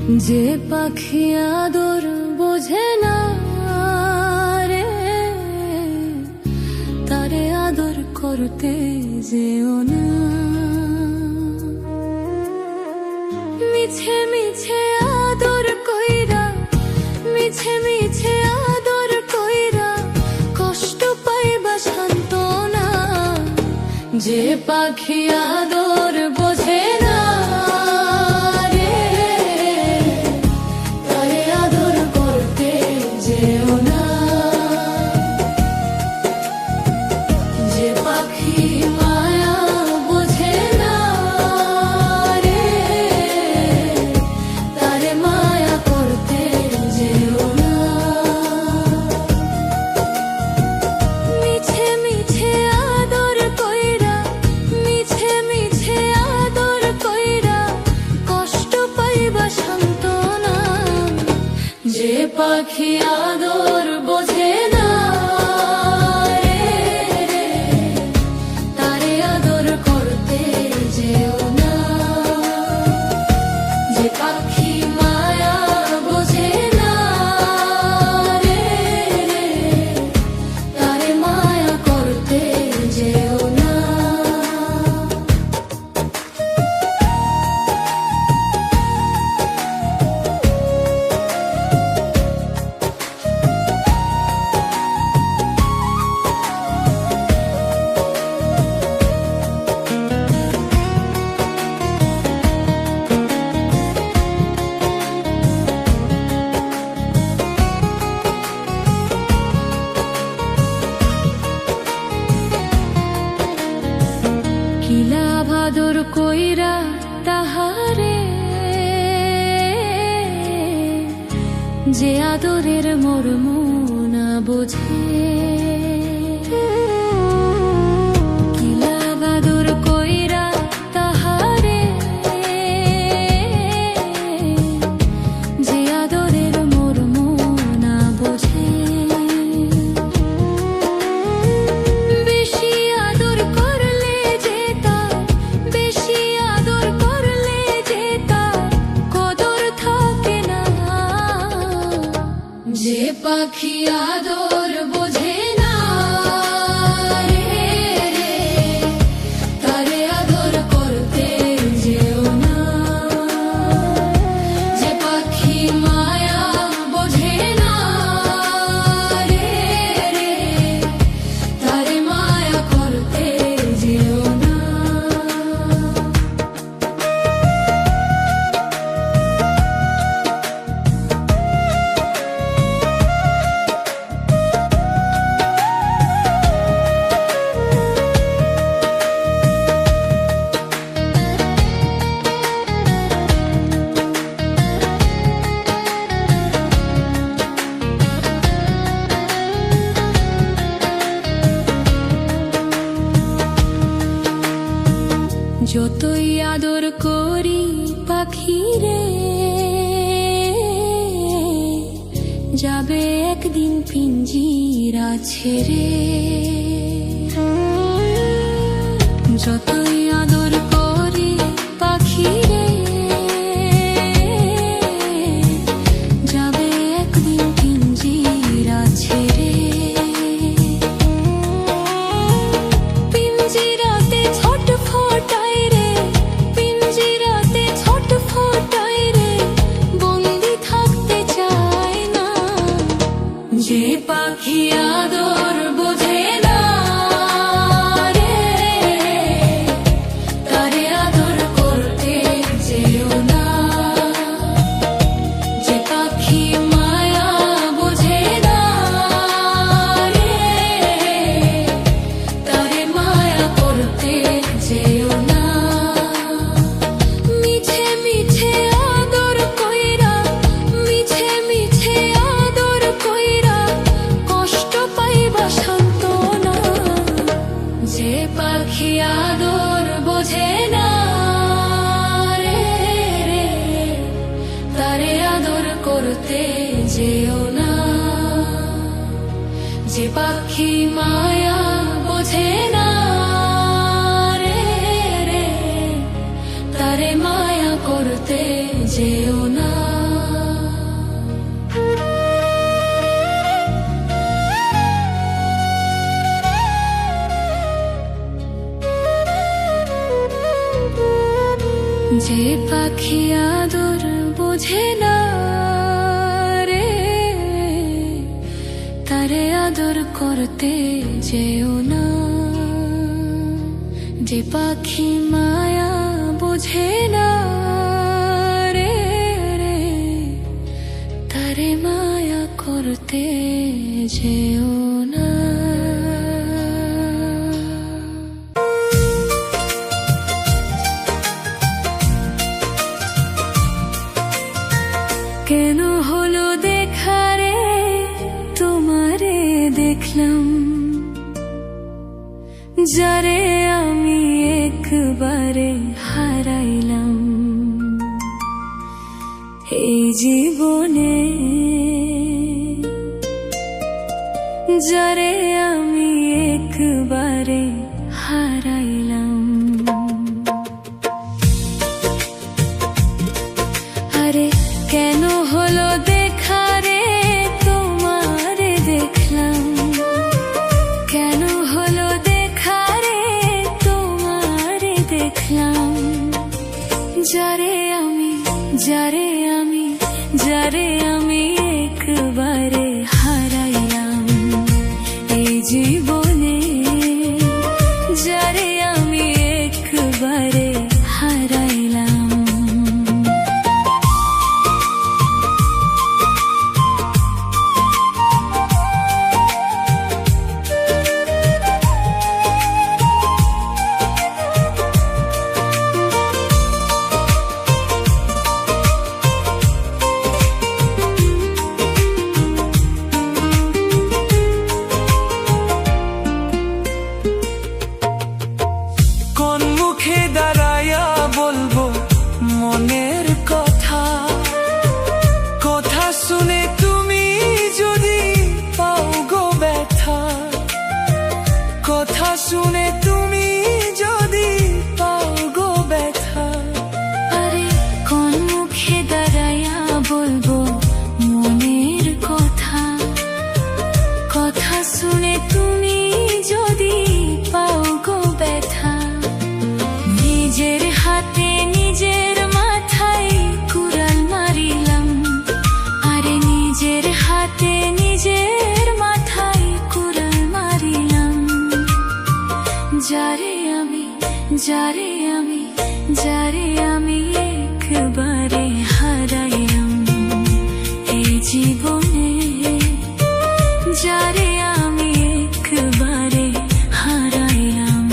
যে পাখি আদর বোঝে না রে, তারে আদর করতে যেও না। মিছে মিছে আদর কইরা, মিছে মিছে আদর কইরা কষ্ট পাইবা সান্ত্বনা। যে পাখি আদর বোঝে না রে, তারে আদর করতে যেও না। যে পাখি মায়া বোঝে না রে, তারে মায়া করতে যেও না। মিছে মিছে আদর কইরা, মিছে মিছে আদর কইরা কষ্ট পাইবা সান্ত্বনা। যে পাখি আদর বোঝে না রে, তারে আদর করতে যেও না। যে পাখি মায়া বোঝে না রে, তারে মায়া করতে যেও না। কিলা ভাদর কইরা তাহারে, যে আদরের মর্ম না বোঝে। কিলা ভাদর কইরা তাহারে, যে আদরের মর্ম না বোঝে। বেশি আদর করলে যে তার, বেশি আদর করলে যে তার কদর থাকে না। যে পাখি আদর বোঝে না রে, তারে আদর করতে যেও না। যে পাখি মায়া বোঝে না রে, তারে মায়া করতে যেও না। যতই আদর করি পাখি রে, যাবে একদিন পিঞ্জিরা ছেড়ে। যতই আদর করি পাখি রে, যাবে একদিন পিঞ্জিরা ছেড়ে। পিঞ্জিরাতে ছটফটায় রে, পিঞ্জিরাতে ছটফটায় রে, বন্দি থাকতে চায় না। যে পাখি আদর বোঝে না রে, তারে আদর করতে যেও না। যে পাখি মায়া বোঝে না রে, তারে মায়া করতে যেও না। মিছে মিছে আদর কইরা, মিছে মিছে আদর কইরা কষ্ট পাইবা সান্ত্বনা। যে পাখি আদর বোঝে না রে, তারে আদর করতে যেও না। যে পাখি মায়া বোঝে না রে, তারে মায়া করতে যেও না। যে পাখি আদর বোঝে না রে, তারে আদর করতে যেও না। যে পাখি মায়া বোঝে না রে, তারে মায়া করতে যেও না। কেন হলো দেখা রে তোমারে দেখলাম, যারে আমি একবারে হারাইলাম। এই জীবনে যারে আমি একবারে হারাইলাম। আরে কেন হলো দেখা রে তোমারে দেখলাম, কেন হলো দেখা রে তোমারে দেখলাম। যারে আমি যারে আমি যারে আমি একবারে হারাইলাম। এই জীবনে যারে আমি একবারে হারাইলাম। শুনে তুমি যদি পাও গো ব্যথা, কথা শুনে তুমি যদি পাও গো ব্যথা। আরে কোন মুখে দাঁড়াইয়া বলবো মনের কথা, কথা শুনে তুমি যদি পাও গো ব্যথা। নিজের হাতে নিজের মাথায় কুড়াল মারিলাম, আরে নিজের হাতে নিজের মাথায় কুড়াল মারিলাম। যারে আমি যারে আমি যারে আমি একবারে হারাইলাম। এই জীবনে যারে আমি একবারে হারাইলাম।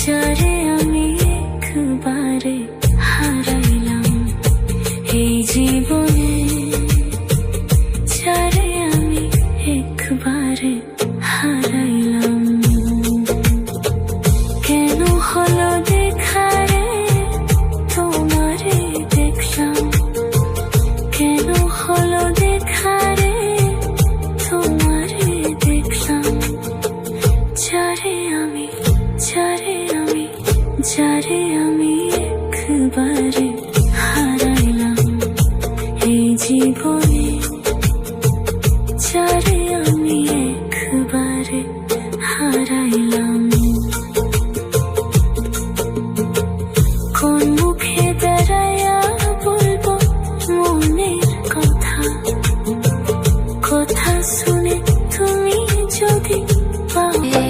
যারে আমি একবারে হারাইলাম এই জীবনে, যারে আমি একবারে হারাইলাম। কেন হলো দেখা রে তোমারে দেখলাম, কেন হলো দেখা রে তোমারে দেখলাম। যারে আমি যারে আমি একবারে হারাইলাম এই জীবনে, যারে আমি একবারে হারাইলাম। কোন মুখে দাঁড়ায়া বলবো মনের কথা, কথা শুনে তুমি যদি পাবে।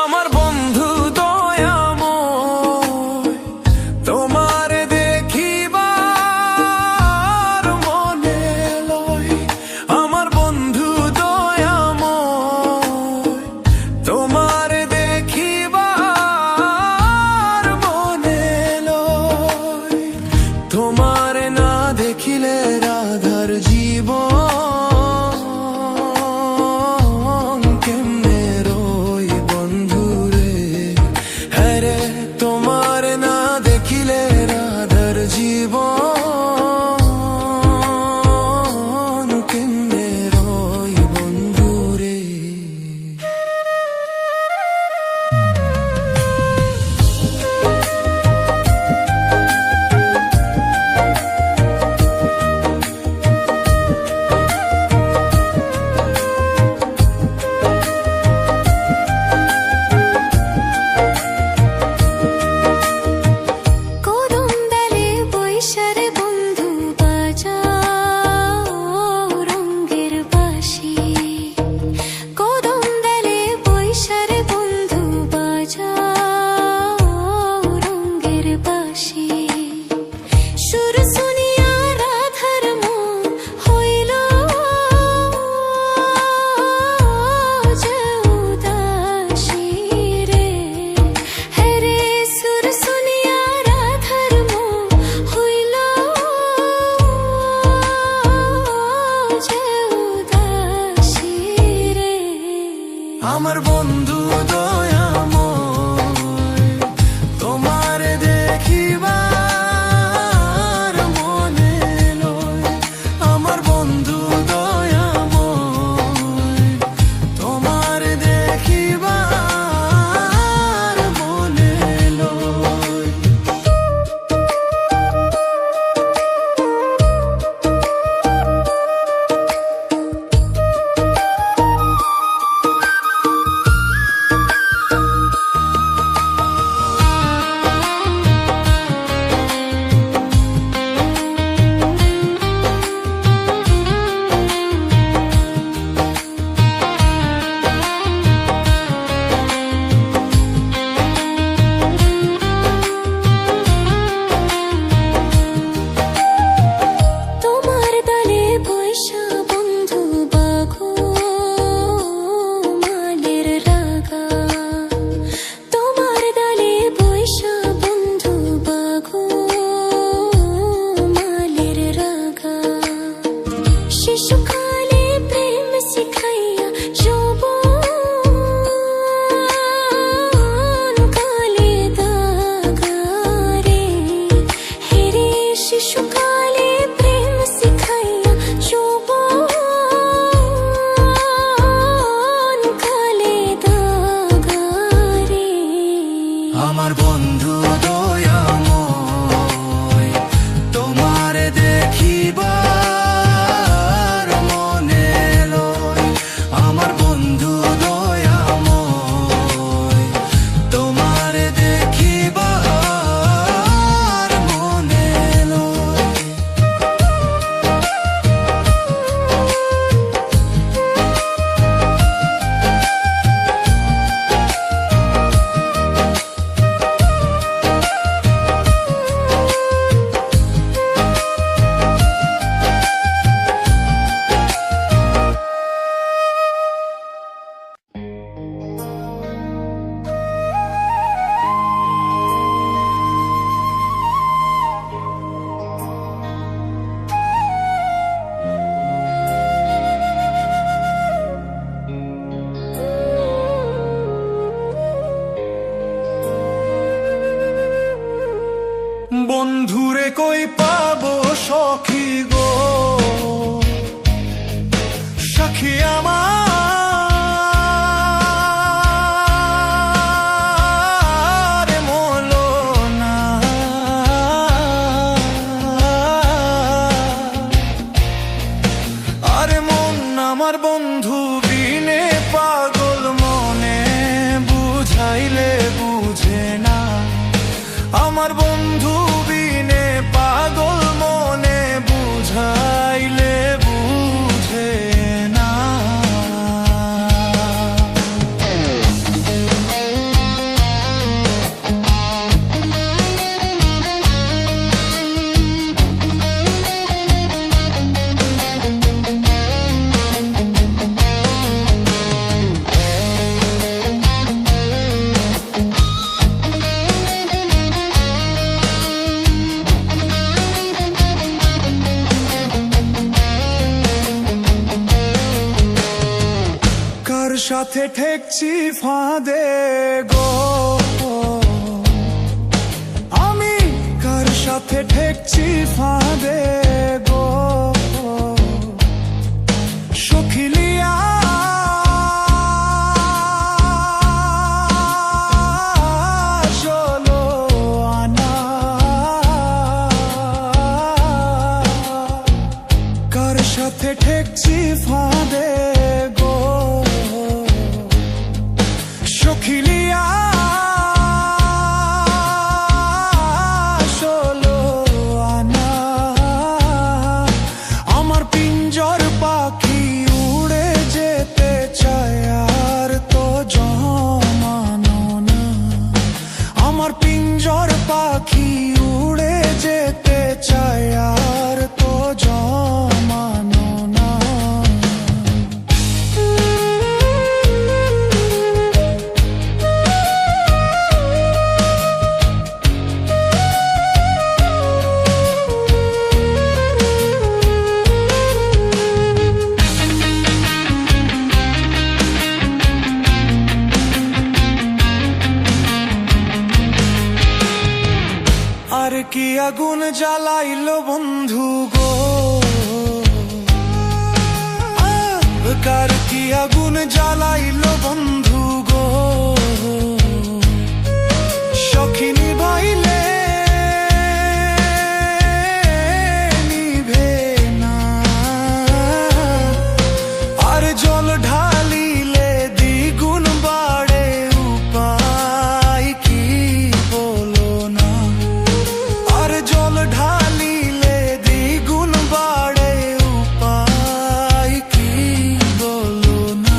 আমার বন্ধু দয়াময়, তোমার দেখিবার মনে লয়। আমার বন্ধু দয়াময়, তোমার দেখিবার মনে লয়। তোমার না দেখিলে রাধার জীবন আমার বন্ধু দয়াময়, তোমার দেখিবার মনে লয়। আমার বন্ধু দয়াময়, তোমার দেখিবার মনে লয়। বন্ধুরে কই পাবো সখী গো, সখী আমার মলো না। আরে মন আমার বন্ধু বিনে পাগল মনে, বুঝাইলে বুঝে না। আমার বন্ধু বিনে পাগল মনে, বুঝাইলে বুঝে না। কার সাথে ঠেকছি ফাঁদে গো, আমি কার সাথে ঠেকছি ফাঁদে গো, সখিলিয়া চলো আনা। কার সাথে ঠেকছি ফাঁদে গো, সখিলিয়া চলো আনা। আমার পিঞ্জর পাখি উড়ে যেতে চায় আর তো জমানো না। আমার পিঞ্জর পাখি উড়ে যেতে চায় আর তো জমানো না। আর কি আগুন জ্বালাইলো বন্ধু গো, কার কি আগুন জ্বালাইলো বন্ধু গো, সখী নিভাইলে নিভে না। আর জল ঢালিলে দ্বিগুণ বাড়ে, উপায় কি বলো না। আর জল ঢালিলে দ্বিগুণ বাড়ে, উপায় কি বলো না।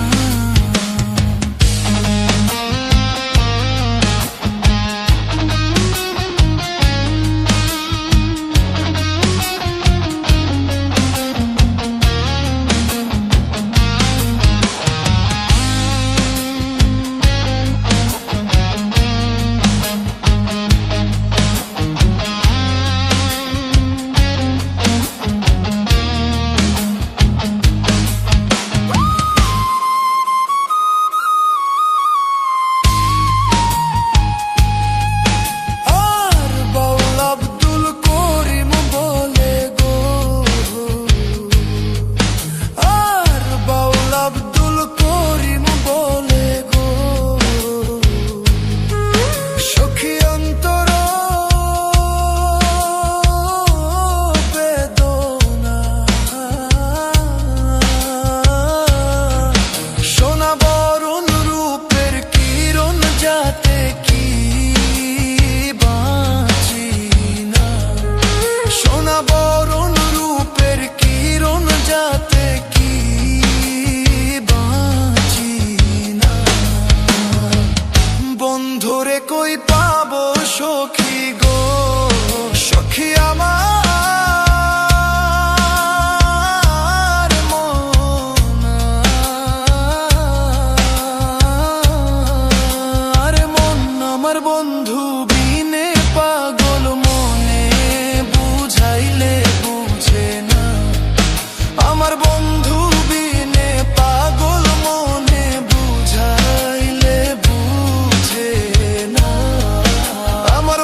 আমার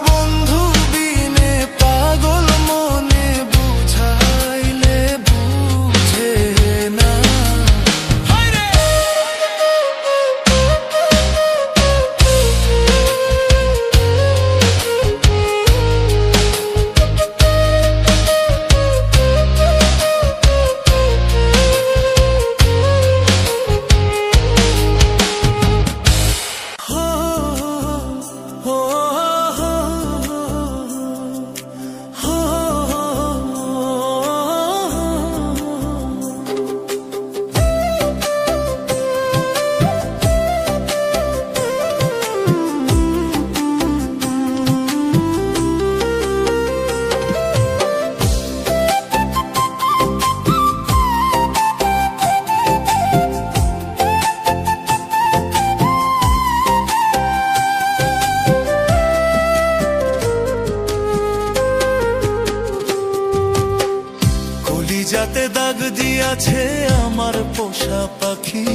দাগ দিয়াছে আমার পোষা পাখি,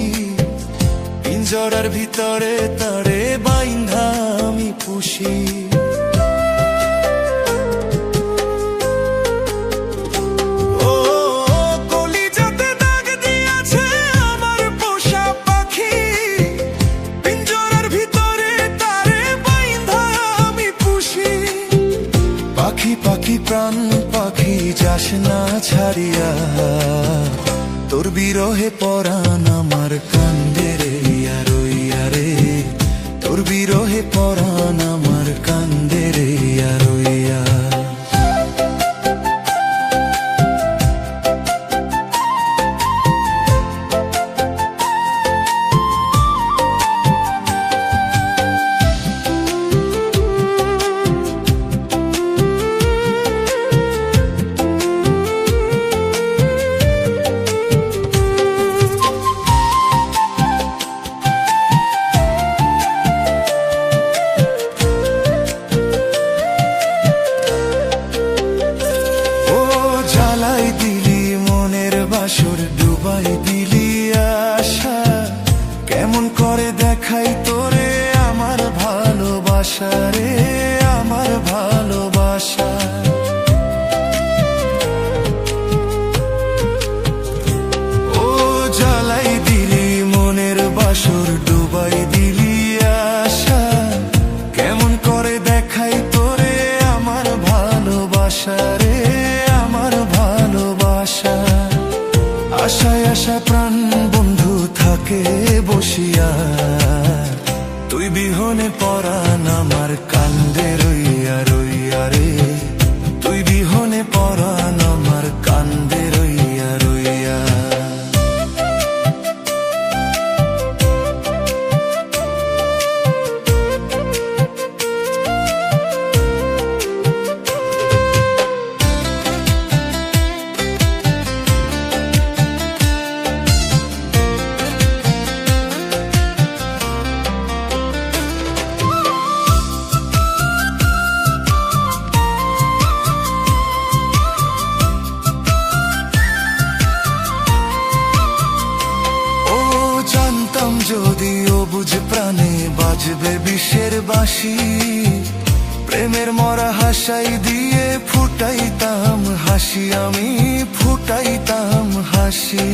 পিঞ্জরার ভিতরে তারে বাইন্ধা আমি পুষি। ও কলিজাতে দাগ দিয়াছে আমার পোষা পাখি, পিঞ্জরার ভিতরে তারে বাইন্ধা আমি পুষি। পাখি পাখি প্রাণ পাখি যাস না ছাড়িয়া, তোর বিরহে পরাণ আমার কান্দে রে ইয়া রইয়া রে, তোর বিরহে পরাণ আমার কান্দে রে ইয়া রইয়া। বাসর ডুবাই দিলি আশা, কেমন করে দেখাই তোরে আমার ভালোবাসা রে, আমার ভালোবাসা। ও জ্বালাই দিলি মনের বাসর ডুবাই দিলি আশা, কেমন করে দেখাই তোরে আমার ভালোবাসা রে, আমার ভালোবাসা। আশায় আশা প্রাণ বন্ধু থাকে বসিয়া, তুই বিহনে পরাণ আমার কান্দে রইয়া রইয়া রে, তুই বিহনে পরাণ আমার কান্দে রইয়া রইয়া। যদিও বুঝ প্রাণে বাজবে বিষের বাঁশি, প্রেমের মরা হাসাই দিয়ে ফুটাইতাম হাসি, আমি ফুটাইতাম হাসি।